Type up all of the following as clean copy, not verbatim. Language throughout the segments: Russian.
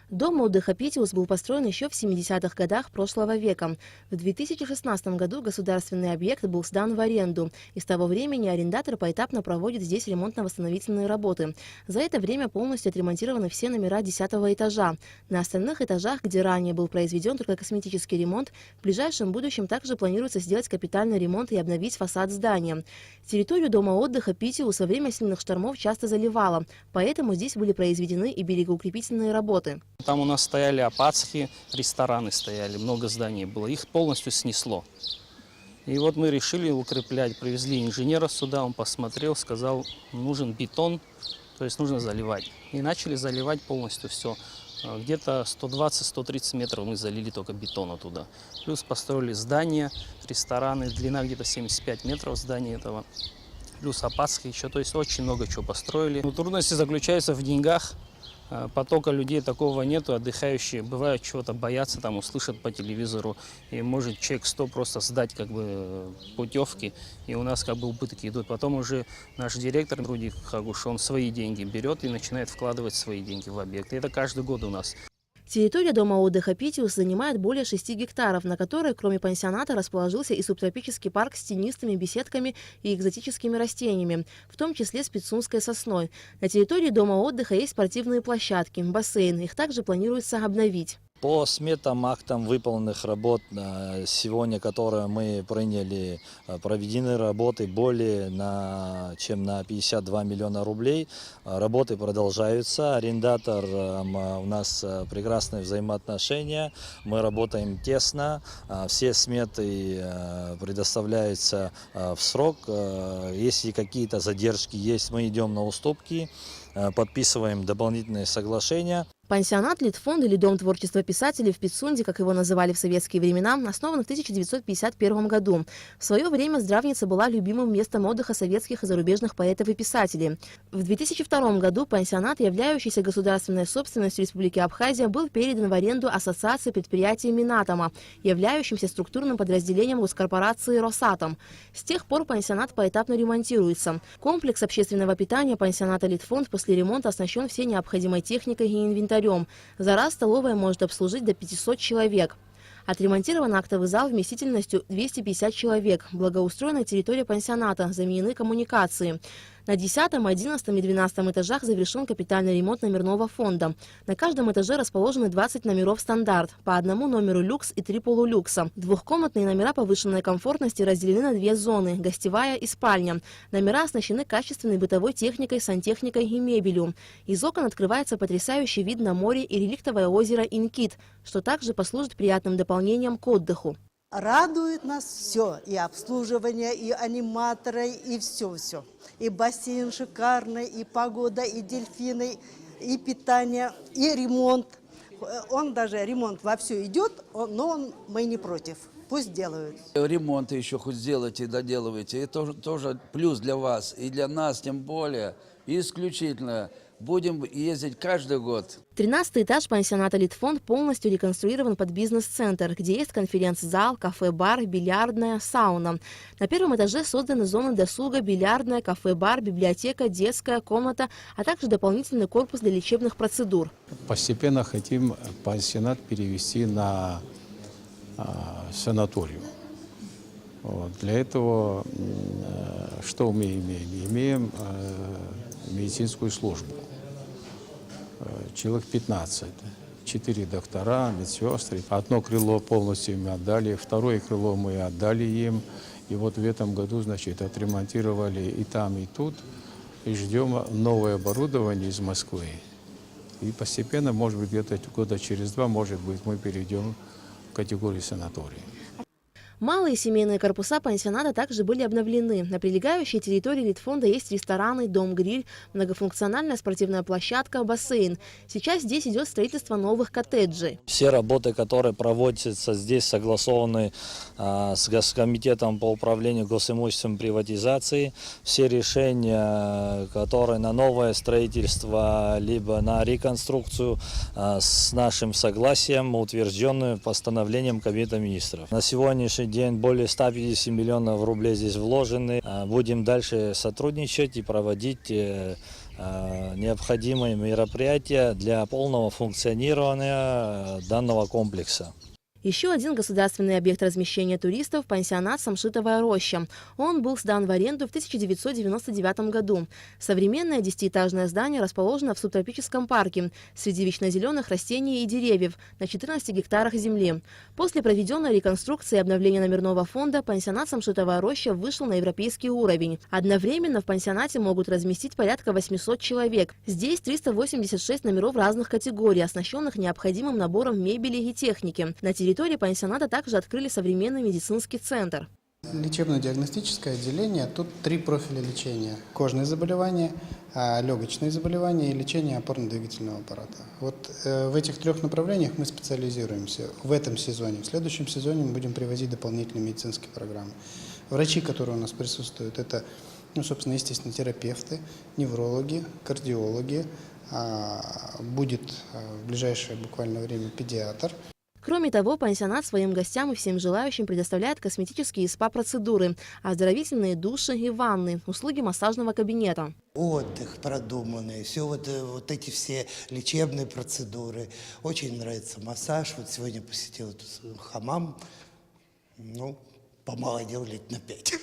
Дом отдыха «Питиус» был построен еще в 70-х годах прошлого века. В 2016 году государственный объект был сдан в аренду, и с того времени арендатор поэтапно проводит здесь ремонтно-восстановительные работы. За это время полностью отремонтированы все номера 10-го этажа. На остальных этажах, где ранее был произведен только косметический ремонт, в ближайшем будущем также планируется сделать капитальный ремонт и обновить фасад здания. Территорию дома отдыха «Питиус» во время сильных штормов часто заливало, поэтому здесь были произведены и берегоукрепительные работы. Там у нас стояли апатские, рестораны стояли, много зданий было, их полностью снесло. И вот мы решили укреплять, привезли инженера сюда, он посмотрел, сказал, нужен бетон, то есть нужно заливать. И начали заливать полностью все. Где-то 120-130 метров мы залили только бетона туда. Плюс построили здания, рестораны, длина где-то 75 метров здания этого. Плюс апатские еще, то есть очень много чего построили. Но трудности заключаются в деньгах. Потока людей такого нету, отдыхающие бывают чего-то боятся, там услышат по телевизору, и может человек 100 просто сдать путевки, и у нас убытки идут. Потом уже наш директор Руди Хагуш, он свои деньги берет и начинает вкладывать свои деньги в объект. И это каждый год у нас. Территория дома отдыха «Питиус» занимает более 6 гектаров, на которой, кроме пансионата, расположился и субтропический парк с тенистыми беседками и экзотическими растениями, в том числе с пицунской сосной. На территории дома отдыха есть спортивные площадки, бассейн. Их также планируется обновить. По сметам, актам выполненных работ сегодня, которые мы приняли, проведены работы более чем на 52 миллиона рублей. Работы продолжаются. Арендатор у нас прекрасные взаимоотношения. Мы работаем тесно. Все сметы предоставляются в срок. Если какие-то задержки есть, мы идем на уступки, подписываем дополнительные соглашения. Пансионат «Литфонд» или Дом творчества писателей в Пицунде, как его называли в советские времена, основан в 1951 году. В свое время Здравница была любимым местом отдыха советских и зарубежных поэтов и писателей. В 2002 году пансионат, являющийся государственной собственностью Республики Абхазия, был передан в аренду Ассоциации предприятий Минатома, являющимся структурным подразделением госкорпорации «Росатом». С тех пор пансионат поэтапно ремонтируется. Комплекс общественного питания пансионата «Литфонд» после ремонта оснащен всей необходимой техникой и инвентарем. За раз столовая может обслужить до 500 человек. Отремонтирован актовый зал вместительностью 250 человек. Благоустроена территория пансионата, заменены коммуникации. На 10, 11 и 12 этажах завершен капитальный ремонт номерного фонда. На каждом этаже расположены 20 номеров стандарт, по одному номеру люкс и 3 полулюкса. Двухкомнатные номера повышенной комфортности разделены на 2 зоны – гостевая и спальня. Номера оснащены качественной бытовой техникой, сантехникой и мебелью. Из окон открывается потрясающий вид на море и реликтовое озеро Инкит, что также послужит приятным дополнением к отдыху. Радует нас все, и обслуживание, и аниматоры, и все-все. И бассейн шикарный, и погода, и дельфины, и питание, и ремонт. Он даже, ремонт вовсю идет, но мы не против. Пусть делают. Ремонт еще хоть сделайте и доделывайте. Это тоже плюс для вас, и для нас тем более. Исключительно. Будем ездить каждый год. 13-й этаж пансионата «Литфонд» полностью реконструирован под бизнес-центр, где есть конференц-зал, кафе-бар, бильярдная, сауна. На первом этаже созданы зоны досуга, бильярдная, кафе-бар, библиотека, детская комната, а также дополнительный корпус для лечебных процедур. Постепенно хотим пансионат перевести на санаторию. Для этого что мы имеем? Имеем медицинскую службу. Человек 15. 4 доктора, медсестры. Одно крыло полностью мы отдали, второе крыло мы отдали им. И вот в этом году, отремонтировали и там, и тут. И ждем новое оборудование из Москвы. И постепенно, может быть, где-то года через 2, может быть, мы перейдем в категорию санатория. Малые семейные корпуса пансионата также были обновлены. На прилегающей территории Литфонда есть рестораны, дом-гриль, многофункциональная спортивная площадка, бассейн. Сейчас здесь идет строительство новых коттеджей. Все работы, которые проводятся здесь, согласованы с Госкомитетом по управлению госимуществом приватизации. Все решения, которые на новое строительство, либо на реконструкцию, с нашим согласием утверждены постановлением Кабинета министров. На сегодняшний день более 150 миллионов рублей здесь вложены. Будем дальше сотрудничать и проводить необходимые мероприятия для полного функционирования данного комплекса. Еще один государственный объект размещения туристов – пансионат «Самшитовая роща». Он был сдан в аренду в 1999 году. Современное 10-этажное здание расположено в субтропическом парке среди вечнозеленых растений и деревьев на 14 гектарах земли. После проведенной реконструкции и обновления номерного фонда пансионат «Самшитовая роща» вышел на европейский уровень. Одновременно в пансионате могут разместить порядка 800 человек. Здесь 386 номеров разных категорий, оснащенных необходимым набором мебели и техники. На территории пансионата также открыли современный медицинский центр. Лечебно-диагностическое отделение. Тут 3 профиля лечения. Кожные заболевания, легочные заболевания и лечение опорно-двигательного аппарата. Вот в этих 3 направлениях мы специализируемся в этом сезоне. В следующем сезоне мы будем привозить дополнительные медицинские программы. Врачи, которые у нас присутствуют, это, собственно, естественно, терапевты, неврологи, кардиологи. Будет в ближайшее буквально время педиатр. Кроме того, пансионат своим гостям и всем желающим предоставляет косметические СПА-процедуры, оздоровительные души и ванны, услуги массажного кабинета. Отдых продуманный, все вот эти все лечебные процедуры. Очень нравится массаж. Вот сегодня посетил хамам, помолодел лет на 5.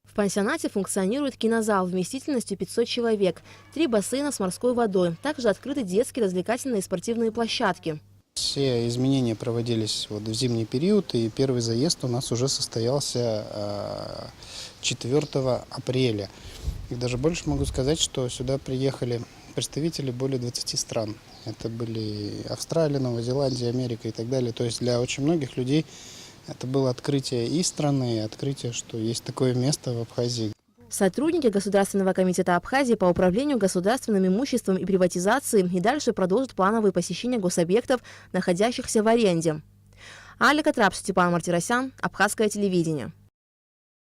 В пансионате функционирует кинозал вместительностью 500 человек, 3 бассейна с морской водой, также открыты детские развлекательные и спортивные площадки. Все изменения проводились в зимний период, и первый заезд у нас уже состоялся 4 апреля. И даже больше могу сказать, что сюда приехали представители более 20 стран. Это были Австралия, Новая Зеландия, Америка и так далее. То есть для очень многих людей это было открытие и страны, и открытие, что есть такое место в Абхазии. Сотрудники Государственного комитета Абхазии по управлению государственным имуществом и приватизации и дальше продолжат плановые посещения гособъектов, находящихся в аренде. Аля Катрап, Степан Мартиросян, Абхазское телевидение.